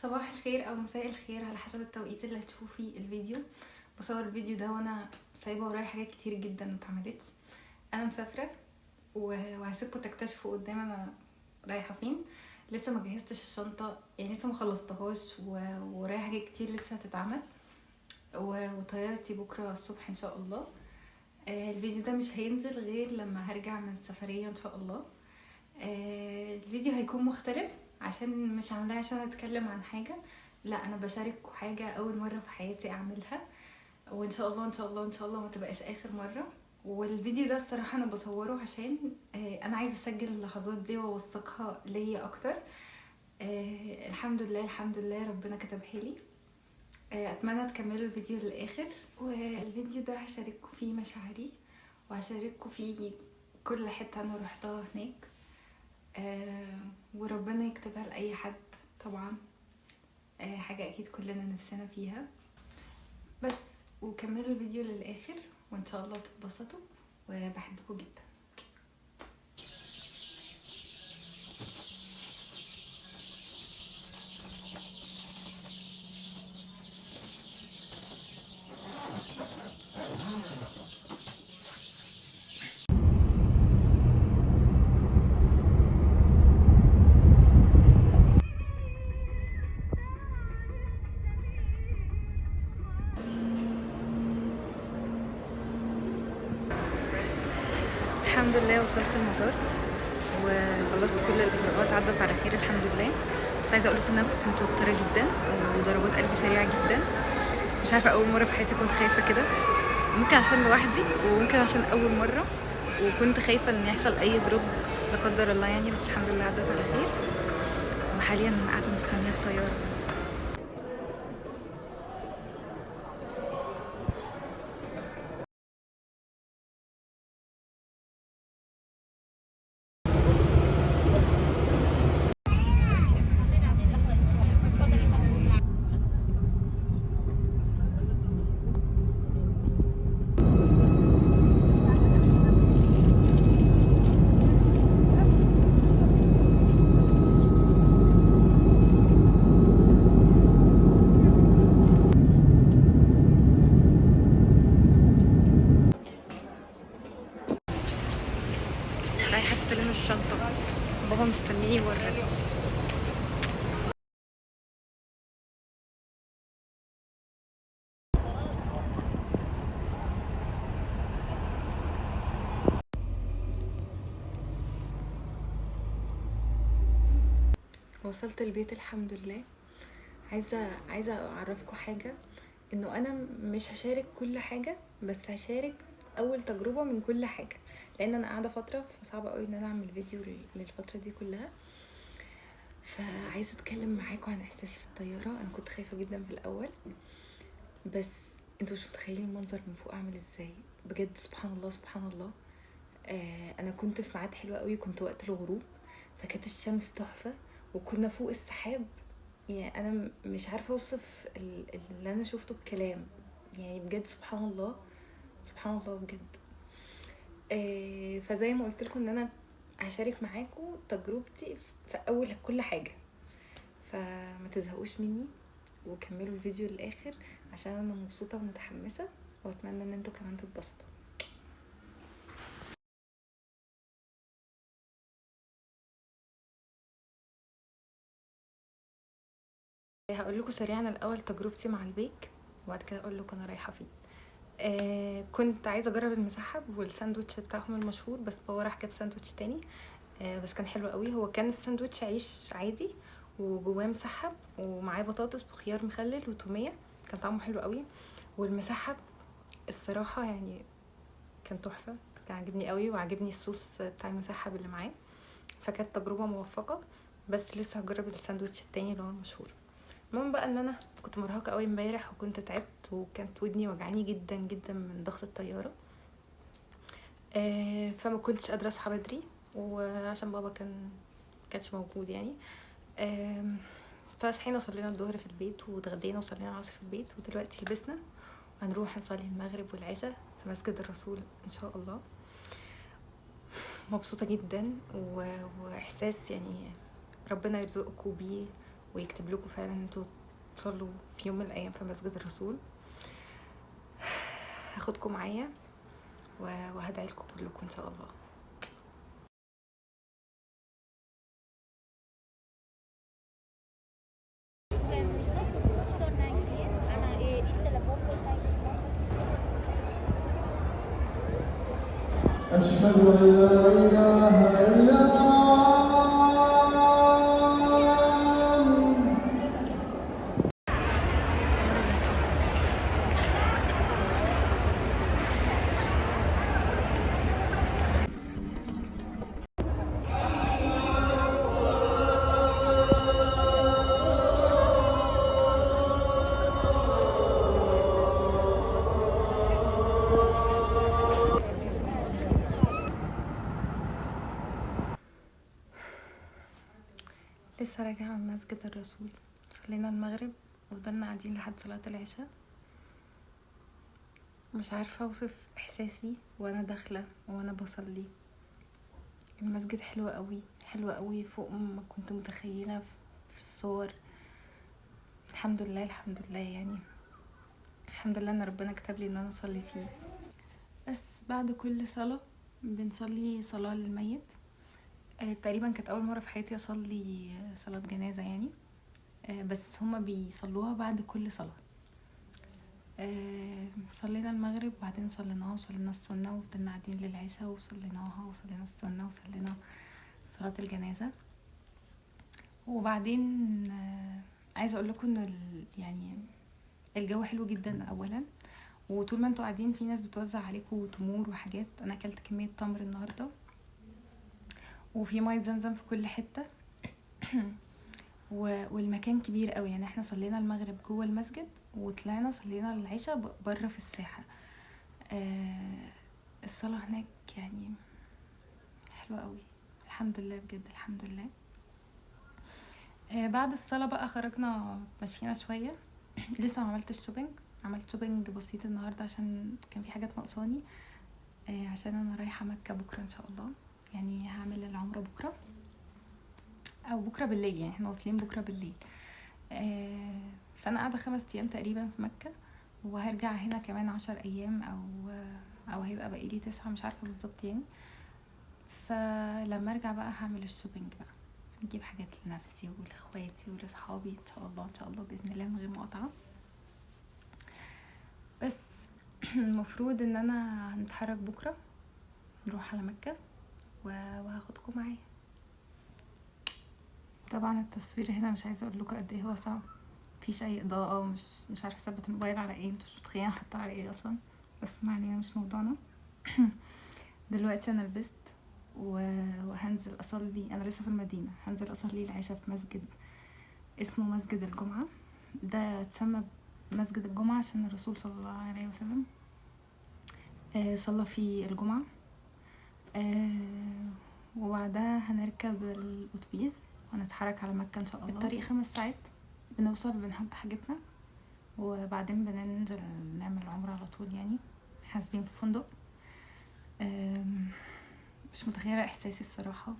صباح الخير او مساء الخير على حسب التوقيت اللي هتشوفوا فيه الفيديو. بصور الفيديو ده وانا سايبه ورايا حاجات كتير جدا متعملتش. انا مسافره وهسيبكم تكتشفوا قدام انا رايحه فين. لسه ما جهزتش الشنطه، يعني لسه ما خلصتهاش ورايا حاجات كتير لسه هتتعمل وطيارتي بكره الصبح ان شاء الله. الفيديو ده مش هينزل غير لما هرجع من السفريه ان شاء الله. الفيديو هيكون مختلف عشان مش عاملاه عشان اتكلم عن حاجه، لا انا بشارككم حاجه اول مره في حياتي اعملها، وان شاء الله ان شاء الله ان شاء الله ما تبقاش اخر مره. والفيديو ده الصراحه انا بصوره عشان انا عايزه اسجل اللحظات دي واوثقها ليا اكتر. الحمد لله الحمد لله ربنا كتبها لي. اتمنى تكملوا الفيديو للاخر، والفيديو ده هشارككم فيه مشاعري وهشارككم فيه كل حته انا روحتها هناك. وربنا يكتبها لأي حد طبعا. حاجة أكيد كلنا نفسنا فيها. بس وكملوا الفيديو للآخر وإن شاء الله تتبسطوا، وبحبكم جدا. الحمد لله وصلت المطار وخلصت كل الإجراءات، عدت على خير الحمد لله. بس عايزة أقولكم إن أنا كنت متوترة جدا وضربات قلبي سريعة جدا. مش عارفة، أول مرة في حياتي كنت خايفة كده، ممكن عشان لوحدي وممكن عشان أول مرة، وكنت خايفة إن يحصل أي دروب لا قدر الله يعني. بس الحمد لله عدت على خير، وحاليا أنا قاعدة مستنية الطيارة. رايحة استلم الشنطة، بابا مستنيني بره. وصلت البيت الحمد لله. عايزة اعرفكم حاجة، انه انا مش هشارك كل حاجة، بس هشارك اول تجربة من كل حاجة، لان انا قاعدة فترة فصعب قوي ان انا اعمل فيديو للفترة دي كلها. فعايزة اتكلم معاكم عن احساسي في الطيارة. انا كنت خايفة جدا في الاول، بس انتوا مش متخيلين المنظر من فوق عامل ازاي بجد. سبحان الله سبحان الله. انا كنت في ميعاد حلو قوي، كنت وقت الغروب، فكانت الشمس تحفة وكنا فوق السحاب. يعني انا مش عارفة اوصف اللي انا شفته بكلام، يعني بجد سبحان الله سبحان الله بجد. فزي ما قلت لكم ان انا هشارك معاكم تجربتي في اول كل حاجة، فما تزهقوش مني وكملوا الفيديو للاخر عشان انا مبسوطة ومتحمسة، واتمنى ان انتوا كمان تتبسطوا. هقول لكم سريعا الاول تجربتي مع البيك، وبعد كده اقول لكم انا رايحه فين. كنت عايزه اجرب المسحب والساندوتش بتاعهم المشهور، بس بابا راح جاب ساندوتش تاني. بس كان حلو قوي. هو كان الساندوتش عيش عادي وجواه مسحب ومعاه بطاطس بخيار مخلل وتوميه، كان طعمه حلو قوي. والمسحب الصراحه يعني كان تحفه، كان عاجبني قوي، وعاجبني الصوص بتاع المسحب اللي معاه، فكانت تجربه موفقه. بس لسه هجرب الساندوتش التاني اللي هو المشهور. المهم بقى ان انا كنت مرهقه قوي امبارح وكنت تعبت وكانت ودني وجعاني جدا جدا من ضغط الطياره. فما كنتش قادره اصحى بدري، وعشان بابا كانش موجود يعني. فصحينا صلينا الظهر في البيت واتغدينا وصلينا العصر في البيت، ودلوقتي لبسنا وهنروح نصلي المغرب والعشاء في مسجد الرسول ان شاء الله. مبسوطه جدا واحساس يعني ربنا يرزقكم بيه ويكتب لكم فعلا ان انتوا تصلوا في يوم من الايام في مسجد الرسول. هاخدكم معايا وهدعي لكم كلكم ان شاء الله. أشهد أن لا إله إلا الله. لسه راجعة من مسجد الرسول، صلينا المغرب وفضلنا قاعدين لحد صلاة العشاء. مش عارفة اوصف احساسي وانا داخلة وانا بصلي. المسجد حلو قوي، حلو قوي فوق ما كنت متخيلة في الصور. الحمد لله الحمد لله، يعني الحمد لله ان ربنا كتب لي ان انا اصلي فيه. بس بعد كل صلاة بنصلي صلاة للميت. تقريبا كانت اول مرة في حياتي اصلي صلاة جنازة يعني. بس هما بيصلوها بعد كل صلاة. صلينا المغرب وبعدين صليناها وصلينا السنة وفضلنا قاعدين للعشاء وصليناها وصلينا السنة وصلينا صلاة الجنازة. وبعدين عايزة اقول لكم ان يعني الجو حلو جدا اولا، وطول ما انتوا قاعدين في ناس بتوزع عليكم تمور وحاجات. انا اكلت كمية تمر النهاردة، وفي مية زمزم في كل حتة. والمكان كبير قوي، يعني احنا صلينا المغرب جوه المسجد وطلعنا صلينا العشاء بره في الساحة. الصلاة هناك يعني حلوة قوي، الحمد لله بجد الحمد لله. بعد الصلاة بقى خرجنا مشينا شوية. لسه ما عملتش شوبينج، عملت شوبينج بسيط النهاردة عشان كان في حاجات ناقصاني. عشان انا رايحة مكة بكرة ان شاء الله، يعني هعمل العمرة بكرة او بكرة بالليل، يعني احنا واصلين بكرة بالليل. فانا قاعدة 5 ايام تقريبا في مكة، وهرجع هنا كمان 10 ايام او هيبقى بقيلي 9، مش عارفة بالظبط يعني. فلما ارجع بقى هعمل الشوبينج بقى، نجيب حاجات لنفسي ولاخواتي ولاصحابي ان شاء الله ان شاء الله باذن الله من غير مقاطعة. بس المفروض ان انا هنتحرك بكرة نروح على مكة وهاخدكم معايا. طبعا التصوير هنا مش عايزه اقول لكم قد ايه هو صعب، مفيش اي اضاءه، مش عارفه اثبت الموبايل على ايه، انتوا مش متخيلين احطه على ايه اصلا، بس ما علينا مش موضوعنا. دلوقتي انا لبست وهنزل اصلي. انا لسه في المدينه، هنزل اصلي العشاء في مسجد اسمه مسجد الجمعه. ده اتسمى مسجد الجمعه عشان الرسول صلى الله عليه وسلم صلى في الجمعه. وبعدها هنركب الاتوبيس ونتحرك على مكة ان شاء الله. الطريق 5 ساعات، بنوصل بنحط حاجتنا وبعدين بننزل نعمل عمرة على طول، يعني حاسبين في فندق. مش متخيلة احساسي الصراحة،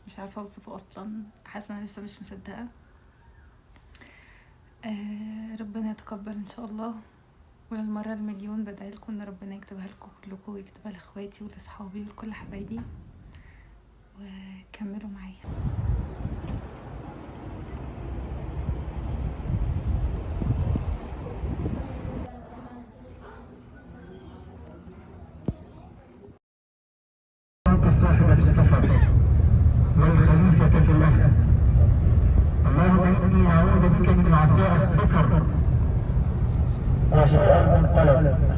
مش عارفة اوصفه اصلا، حاسة انا لسه مش مصدقة. ربنا يتقبل ان شاء الله، وللمرة المليون بدعي لكم ان ربنا يكتبها لكم كلكم ويكتبها لاخواتي ولاصحابي ولكل حبايبي، وكملوا معايا. الصاحب في السفر والخليفة في الأهل. اللهم إني أعوذ بك من عطاء السفر وسوء المنقلب.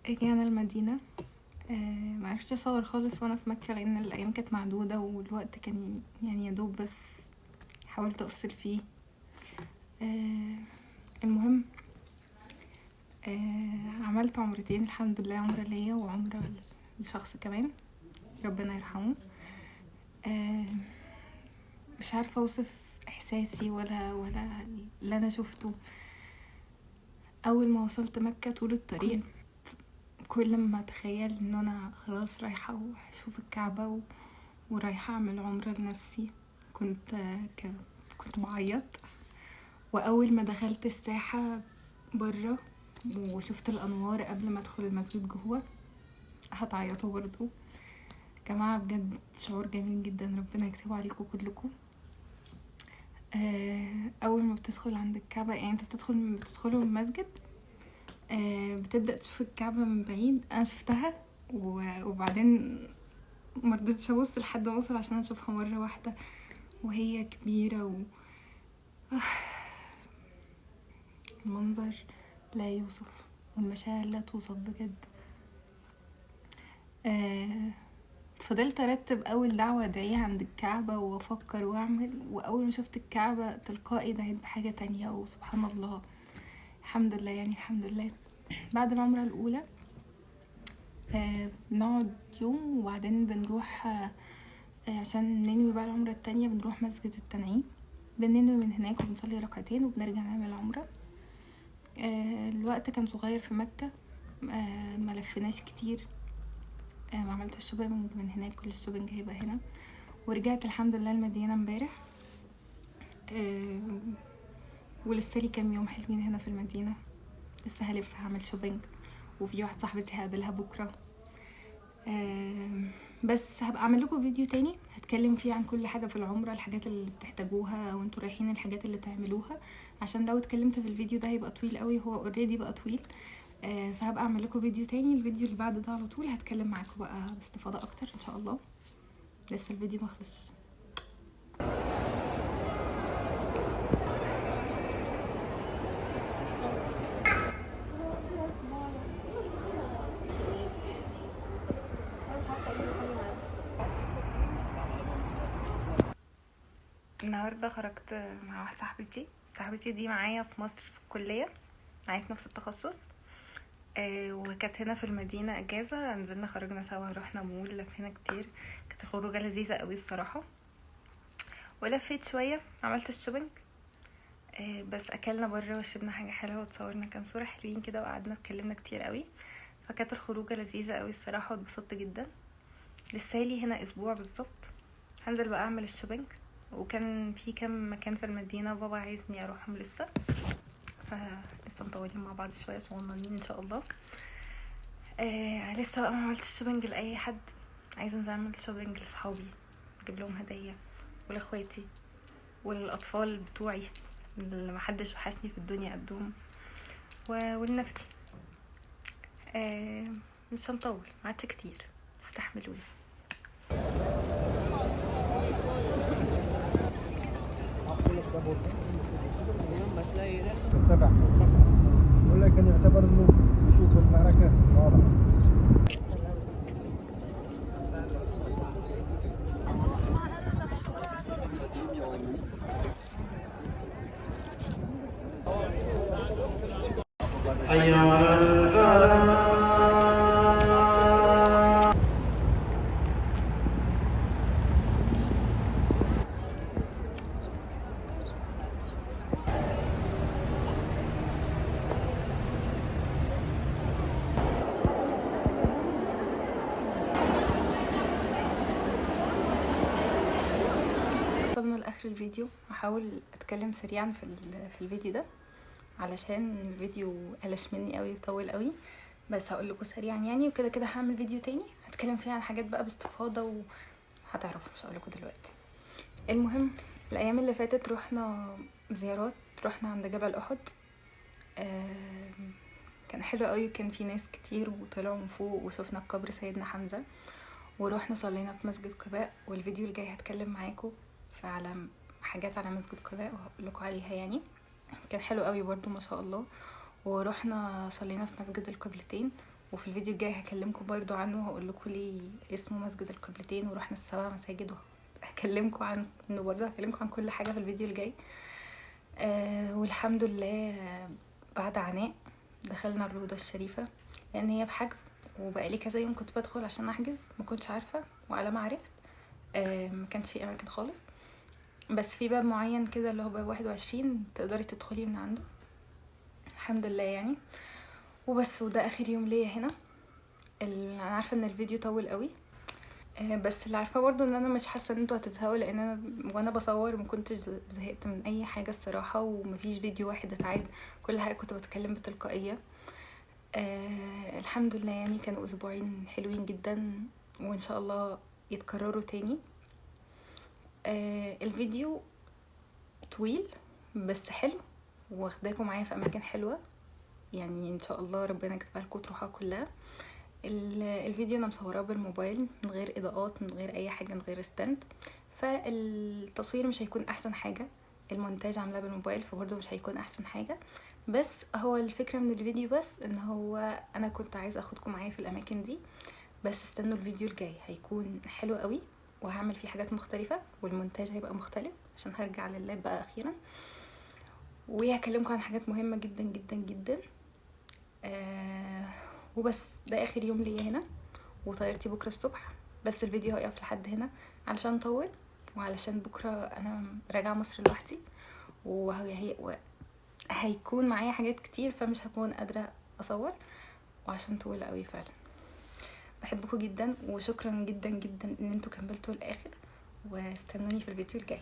رجعنا المدينة. معرفتش اصور خالص وانا في مكة لان الايام كانت معدودة والوقت كان يعني يدوب، بس حاولت افصل فيه. المهم عملت عمرتين الحمد لله، عمرة ليا وعمرة لشخص كمان ربنا يرحمه. مش عارفة اوصف احساسي ولا اللي انا شفته اول ما وصلت مكة. طول الطريق كل ما اتخيل ان انا خلاص رايحة واشوف الكعبة ورايحة اعمل عمرة لنفسي كنت بعيط. واول ما دخلت الساحة برا وشفت الانوار قبل ما ادخل المسجد جوه هتعيطوا برضو. جماعة بجد شعور جميل جدا، ربنا يكتبه عليكم كلكم. اول ما بتدخل عند الكعبة، يعني انت بتدخلوا المسجد، بتبدأ تشوف الكعبة من بعيد. انا شفتها وبعدين مرضتش ابص لحد ما اوصل عشان اشوفها مرة واحدة وهي كبيرة المنظر لا يوصف والمشاعر لا توصف بجد. فضلت ارتب اول دعوة ادعيها عند الكعبة وافكر واعمل، واول ما شفت الكعبة تلقائي دعيت بحاجة تانية وسبحان الله. الحمد لله، يعني الحمد لله. بعد العمرة الاولى بنقعد يوم وبعدين بنروح عشان ننوي بقى العمرة التانية، بنروح مسجد التنعيم، بننوي من هناك وبنصلي ركعتين وبنرجع نعمل عمرة. الوقت كان صغير في مكة، ما لفناش كتير، ما عملت الشوبينج من هناك، كل الشوبينج هيبقى هنا. ورجعت الحمد لله المدينة امبارح، ولسه لي كام يوم حلوين هنا في المدينة، لسه هلف هعمل شوبينج، وفي واحد صاحبتي هقابلها بكرة. بس هبقى اعمل لكم فيديو تاني هتكلم فيه عن كل حاجة في العمرة، الحاجات اللي بتحتاجوها وانتوا رايحين، الحاجات اللي تعملوها، عشان لو اتكلمت في الفيديو ده هيبقى طويل قوي، هو اوريدي بقى طويل. فهبقى اعمل لكم فيديو تاني، الفيديو اللي بعد ده على طول هتكلم معاكم بقى باستفاضة اكتر ان شاء الله. لسه الفيديو مخلصش. النهارده خرجت مع واحده صاحبتي دي معايا في مصر في الكليه، معايا في نفس التخصص، وكانت هنا في المدينه اجازه، نزلنا خرجنا سوا، رحنا مول، لفينا كتير، كانت خروجه لذيذه قوي الصراحه، ولفيت شويه، عملت الشوبينج، بس اكلنا بره وشربنا حاجه حلوه وتصورنا كام صوره حلوين كده وقعدنا اتكلمنا كتير قوي، فكانت الخروجه لذيذه قوي الصراحه واتبسطت جدا. لسالي هنا اسبوع بالظبط، هنزل بقى اعمل الشوبينج، وكان في كام مكان في المدينه بابا عايزني اروحهم لسه، فلسه مطولين مع بعض شويه صغننين ان شاء الله. لسه بقى ما عملتش شوبينج لاي حد، عايزه انزل اعمل شوبينج لاصحابي، اجيب لهم هديه، ولاخواتي وللاطفال بتوعي اللي محدش وحشني في الدنيا قدهم، ولنفسي. مش هنطول، معادش كتير، استحملوني. تتبع ولكن يعتبر انه نشوف المعركة واضحة. حي على الفلاح. وصلنا لاخر الفيديو. هحاول اتكلم سريعا في الفيديو ده علشان الفيديو قلش مني قوي وطول قوي، بس هقول لكم سريعا يعني. وكده كده هعمل فيديو تاني هتكلم فيه عن حاجات بقى باستفاضه وهتعرفوا، مش هقول لكم دلوقتي. المهم الايام اللي فاتت رحنا زيارات، رحنا عند جبل احد. كان حلو قوي، كان في ناس كتير وطلعوا من فوق وشفنا قبر سيدنا حمزه، ورحنا صلينا في مسجد قباء. والفيديو الجاي هتكلم معاكم على حاجات على مسجد قباء وهقول لكم عليها يعني. كان حلو قوي برضو ما شاء الله. ورحنا صلينا في مسجد القبلتين، وفي الفيديو الجاي هكلمكم برضو عنه وهقول لكم ليه اسمه مسجد القبلتين. ورحنا السبع مساجد هكلمكم عنه برضو، هكلمكم عن كل حاجه في الفيديو الجاي. والحمد لله بعد عناء دخلنا الروضه الشريفه، لان هي بحجز، وبقالي كذا يوم كنت بدخل عشان احجز، ما كنتش عارفه، وعلى ما عرفت ما كانش في اماكن خالص، بس في باب معين كده اللي هو باب 21 تقدري تدخلي من عنده. الحمد لله يعني. وبس، وده اخر يوم ليا هنا. انا عارفه ان الفيديو طول قوي، بس اللي عارفه برضو ان انا مش حاسه ان انتوا هتزهقوا، لان انا وانا بصور ما كنتش زهقت من اي حاجه الصراحه، ومفيش فيديو واحد اتعاد، كل حاجه كنت بتكلم بتلقائيه. الحمد لله يعني. كانوا اسبوعين حلوين جدا، وان شاء الله يتكرروا تاني. الفيديو طويل بس حلو، واخداكم معايا في اماكن حلوه يعني. ان شاء الله ربنا يكتبها لكم تروحها كلها. الفيديو انا مصوراه بالموبايل من غير اضاءات، من غير اي حاجه، من غير ستاند، فالتصوير مش هيكون احسن حاجه. المونتاج عاملاه بالموبايل فبرضه مش هيكون احسن حاجه. بس هو الفكره من الفيديو بس ان هو انا كنت عايزه اخدكم معايا في الاماكن دي. بس استنوا الفيديو الجاي هيكون حلو قوي، وهعمل فيه حاجات مختلفه، والمونتاج هيبقى مختلف عشان هرجع لللاب بقى اخيرا، وهكلمكم عن حاجات مهمه جدا جدا جدا. وبس، ده اخر يوم ليا هنا، وطيارتي بكره الصبح. بس الفيديو هيقف لحد هنا علشان طول، وعلشان بكره انا راجعه مصر لوحدي، وهيكون معايا حاجات كتير، فمش هكون قادره اصور، وعشان طويل قوي فعلا. بحبكم جدا، وشكرا جدا جدا ان انتوا كملتوا الاخر، واستنوني في الفيديو الجاي.